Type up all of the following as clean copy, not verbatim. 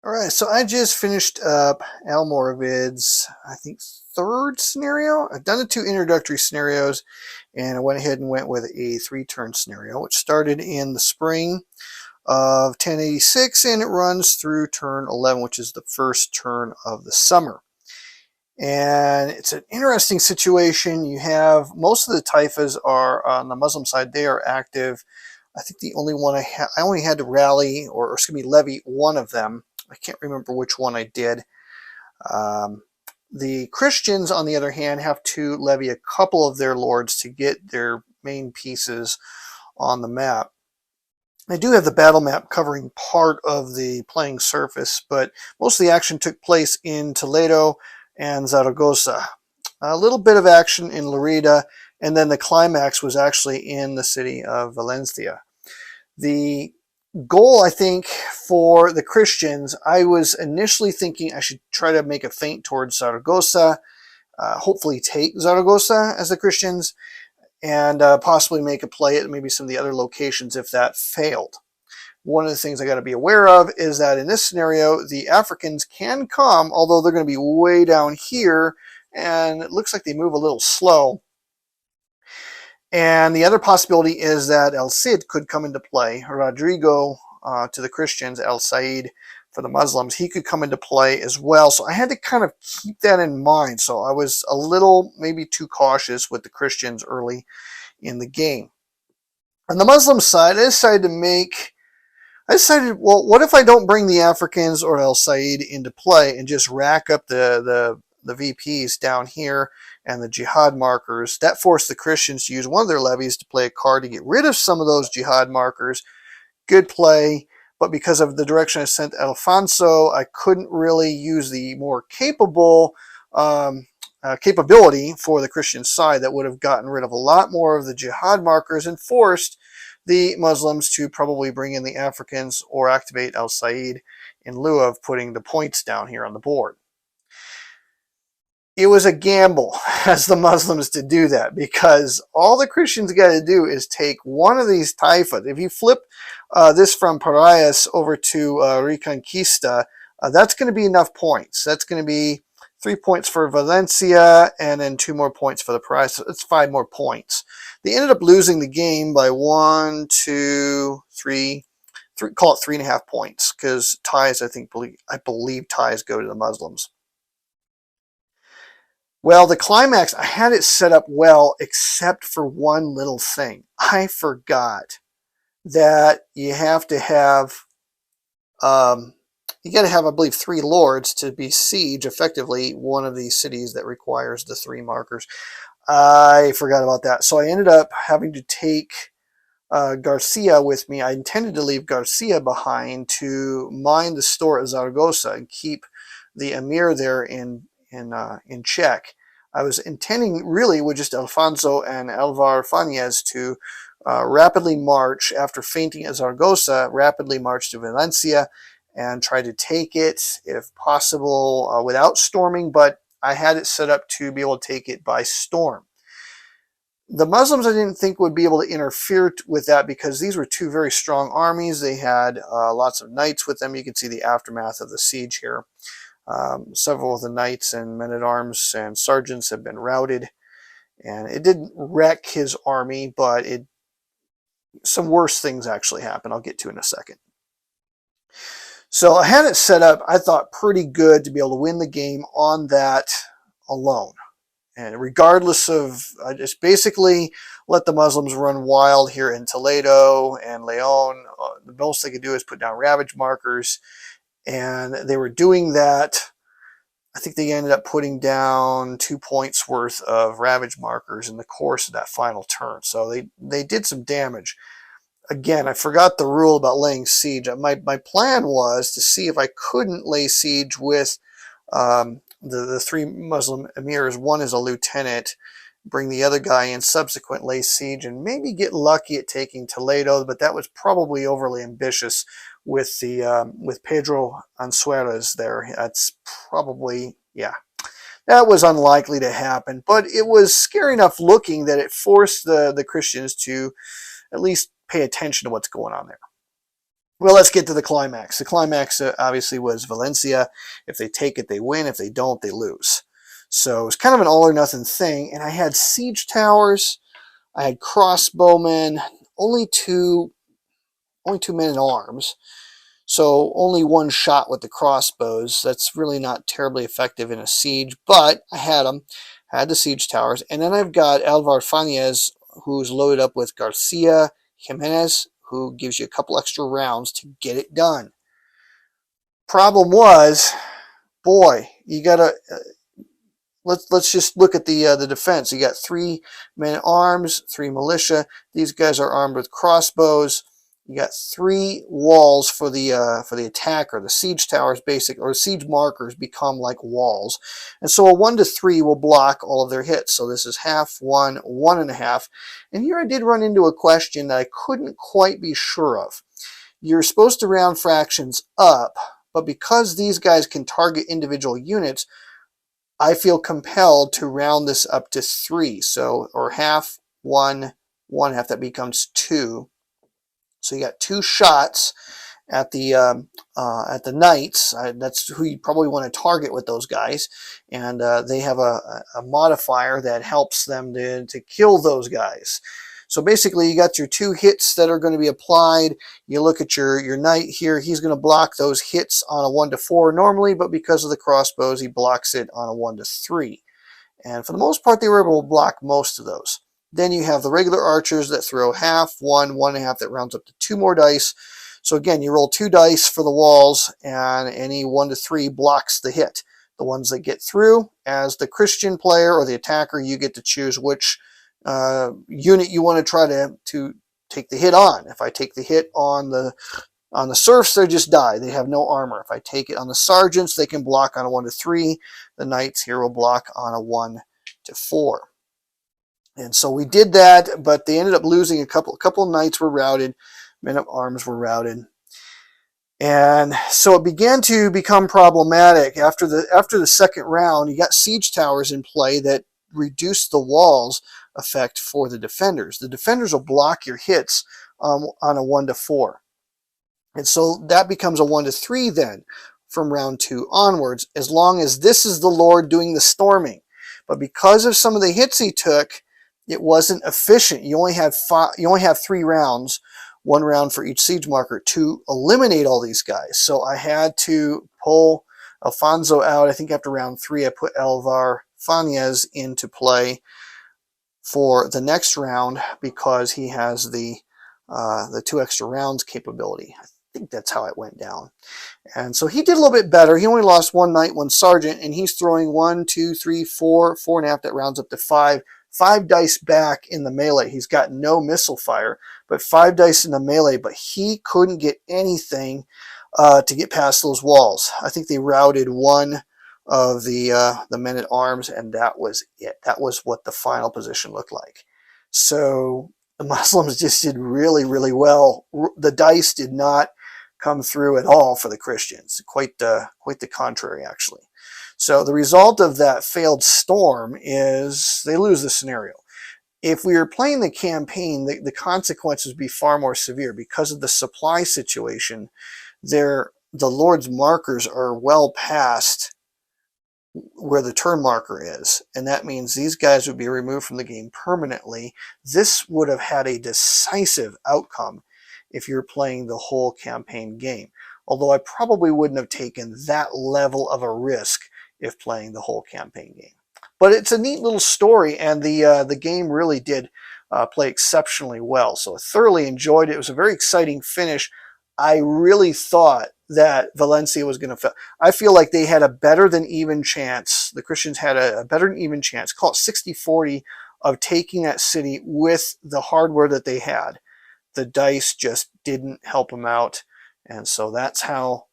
All right, so I just finished up Almoravid's, I think, third scenario. I've done the two introductory scenarios, and I went ahead and went with a three-turn scenario, which started in the spring of 1086, and it runs through turn 11, which is the first turn of the summer. And it's an interesting situation. You have most of the taifas are on the Muslim side; they are active. I think the only one I only had to rally or excuse me, levy one of them. I can't remember which one I did. Um, the Christians, on the other hand, have to levy a couple of their lords to get their main pieces on the map. I do have the battle map covering part of the playing surface, but most of the action took place in Toledo and Zaragoza. A little bit of action in Lerida, and then the climax was actually in the city of Valencia. The goal, I think, for the Christians, I was initially thinking I should try to make a feint towards Zaragoza, hopefully take Zaragoza as the Christians, and possibly make a play at maybe some of the other locations if that failed. One of the things I got to be aware of is that in this scenario, the Africans can come, although they're going to be way down here, and it looks like they move a little slow. And the other possibility is that El Cid could come into play. Rodrigo to the Christians, El Said for the Muslims, he could come into play as well. So I had to kind of keep that in mind. So I was a little maybe too cautious with the Christians early in the game. On the Muslim side, I decided, well, what if I don't bring the Africans or El Said into play and just rack up the VPs down here and the jihad markers? That forced the Christians to use one of their levies to play a card to get rid of some of those jihad markers. Good play, but because of the direction I sent Alfonso, I couldn't really use the more capable capability for the Christian side that would have gotten rid of a lot more of the jihad markers and forced the Muslims to probably bring in the Africans or activate Al Said in lieu of putting the points down here on the board. It was a gamble as the Muslims to do that because all the Christians got to do is take one of these taifas. If you flip this from Parias over to Reconquista, that's going to be enough points. That's going to be 3 points for Valencia and then 2 more points for the Parias. So it's 5 more points. They ended up losing the game by 1, 2, 3, call it 3.5 points because ties, I believe ties go to the Muslims. Well, the climax, I had it set up well, except for one little thing. I forgot that you have to have, you got to have, I believe, 3 lords to besiege effectively one of these cities that requires the 3 markers. I forgot about that. So I ended up having to take Garcia with me. I intended to leave Garcia behind to mine the store at Zaragoza and keep the emir there in check. I was intending really with just Alfonso and Alvar Fanez to rapidly march after feinting at Zaragoza, rapidly march to Valencia and try to take it if possible without storming, but I had it set up to be able to take it by storm. The Muslims I didn't think would be able to interfere with that because these were 2 very strong armies. They had lots of knights with them. You can see the aftermath of the siege here. Several of the knights and men-at-arms and sergeants have been routed, and it didn't wreck his army, but some worse things actually happened. I'll get to in a second. So I had it set up, I thought, pretty good to be able to win the game on that alone. And regardless of, I just basically let the Muslims run wild here in Toledo and Leon. The most they could do is put down ravage markers. And they were doing that. I think they ended up putting down 2 points worth of ravage markers in the course of that final turn. So they did some damage. Again, I forgot the rule about laying siege. My plan was to see if I couldn't lay siege with the 3 Muslim emirs. One is a lieutenant. Bring the other guy in, subsequent lay siege, and maybe get lucky at taking Toledo, but that was probably overly ambitious with the with Pedro Ansueras there. That's probably, yeah, that was unlikely to happen, but it was scary enough looking that it forced the Christians to at least pay attention to what's going on there. Well, let's get to the climax. The climax obviously was Valencia. If they take it, they win. If they don't, they lose. So it's kind of an all or nothing thing. And I had siege towers. I had crossbowmen. Only two men at arms. So only one shot with the crossbows. That's really not terribly effective in a siege, but I had them. I had the siege towers. And then I've got Alvar Fanez, who's loaded up with Garcia Jimenez, who gives you a couple extra rounds to get it done. Problem was, boy, you gotta let's just look at the defense. You got 3 men at arms, 3 militia. These guys are armed with crossbows. You got 3 walls for the attacker. The siege towers, or siege markers, become like walls, and so a 1 to 3 will block all of their hits. So this is half, 1, 1.5, and here I did run into a question that I couldn't quite be sure of. You're supposed to round fractions up, but because these guys can target individual units, I feel compelled to round this up to 3. So, or half, 1, 1/2, that becomes 2. So you got 2 shots at the knights. That's who you probably want to target with those guys, and they have a modifier that helps them to kill those guys. So basically, you got your 2 hits that are going to be applied. You look at your knight here. He's going to block those hits on a 1 to 4 normally, but because of the crossbows, he blocks it on a 1 to 3. And for the most part, they were able to block most of those. Then you have the regular archers that throw half, 1, 1.5, that rounds up to 2 more dice. So again, you roll 2 dice for the walls, and any 1 to 3 blocks the hit. The ones that get through, as the Christian player or the attacker, you get to choose which unit you want to try to take the hit on. If I take the hit on the serfs, they just die. They have no armor. If I take it on the sergeants, they can block on a 1 to 3. The knights here will block on a 1 to 4. And so we did that, but they ended up losing a couple of knights were routed, men of arms were routed. And so it began to become problematic. After the second round, you got siege towers in play that reduced the walls effect for the defenders. The defenders will block your hits on a 1 to 4. And so that becomes a 1 to 3 then from round 2 onwards, as long as this is the Lord doing the storming. But because of some of the hits he took, it wasn't efficient. You only have 3 rounds, 1 round for each siege marker, to eliminate all these guys. So I had to pull Alfonso out. I think after round 3, I put Alvar Fanez into play for the next round because he has the 2 extra rounds capability. I think that's how it went down. And so he did a little bit better. He only lost 1 knight, 1 sergeant, and he's throwing 1, 2, 3, 4, 4.5. That rounds up to 5. 5 dice back in the melee. He's got no missile fire, but 5 dice in the melee. But he couldn't get anything to get past those walls. I think they routed 1 of the men at arms, and that was it. That was what the final position looked like. So the Muslims just did really, really well. The dice did not come through at all for the Christians. Quite the contrary, actually. So the result of that failed storm is they lose the scenario. If we were playing the campaign, the consequences would be far more severe because of the supply situation. The Lord's markers are well past where the turn marker is, and that means these guys would be removed from the game permanently. This would have had a decisive outcome if you're playing the whole campaign game, although I probably wouldn't have taken that level of a risk if playing the whole campaign game. But it's a neat little story, and the game really did play exceptionally well. So I thoroughly enjoyed it. It was a very exciting finish. I really thought that Valencia was going to fail. I feel like they had a better than even chance. The Christians had a better than even chance, call it 60-40, of taking that city with the hardware that they had. The dice just didn't help them out, and so that's how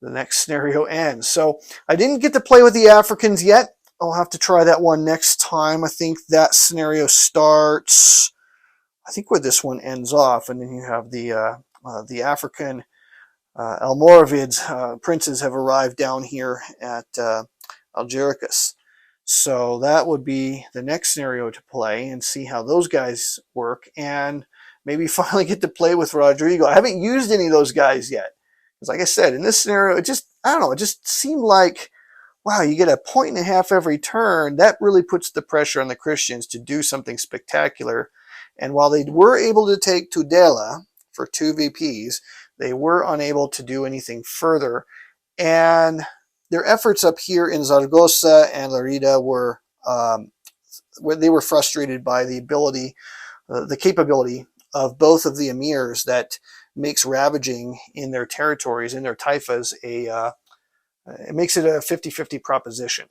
the next scenario ends. So I didn't get to play with the Africans yet. I'll have to try that one next time. I think that scenario starts, I think, where this one ends off, and then you have the African Almoravid princes have arrived down here at Algeciras. So that would be the next scenario to play and see how those guys work. And maybe finally get to play with Rodrigo. I haven't used any of those guys yet. Because like I said, in this scenario, I don't know, it just seemed like, wow, you get a point and a half every turn. That really puts the pressure on the Christians to do something spectacular. And while they were able to take Tudela for 2 VPs, they were unable to do anything further. And their efforts up here in Zaragoza and Lerida were they were frustrated by the capability of both of the emirs that makes ravaging in their territories, in their taifas, it makes it a 50-50 proposition.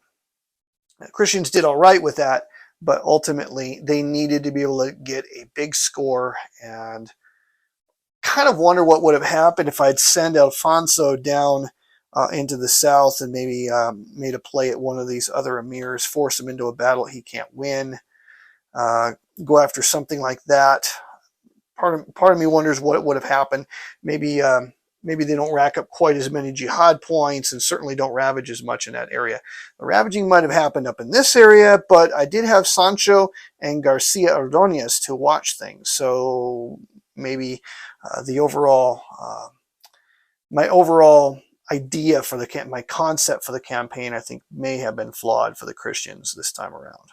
Christians did all right with that, but ultimately they needed to be able to get a big score, and kind of wonder what would have happened if I'd send Alfonso down into the south and maybe made a play at one of these other emirs, force him into a battle he can't win, go after something like that. Part of me wonders what would have happened. Maybe they don't rack up quite as many jihad points, and certainly don't ravage as much in that area. The ravaging might have happened up in this area, but I did have Sancho and Garcia Ordonez to watch things, so maybe my overall idea for my concept for the campaign, I think, may have been flawed for the Christians this time around.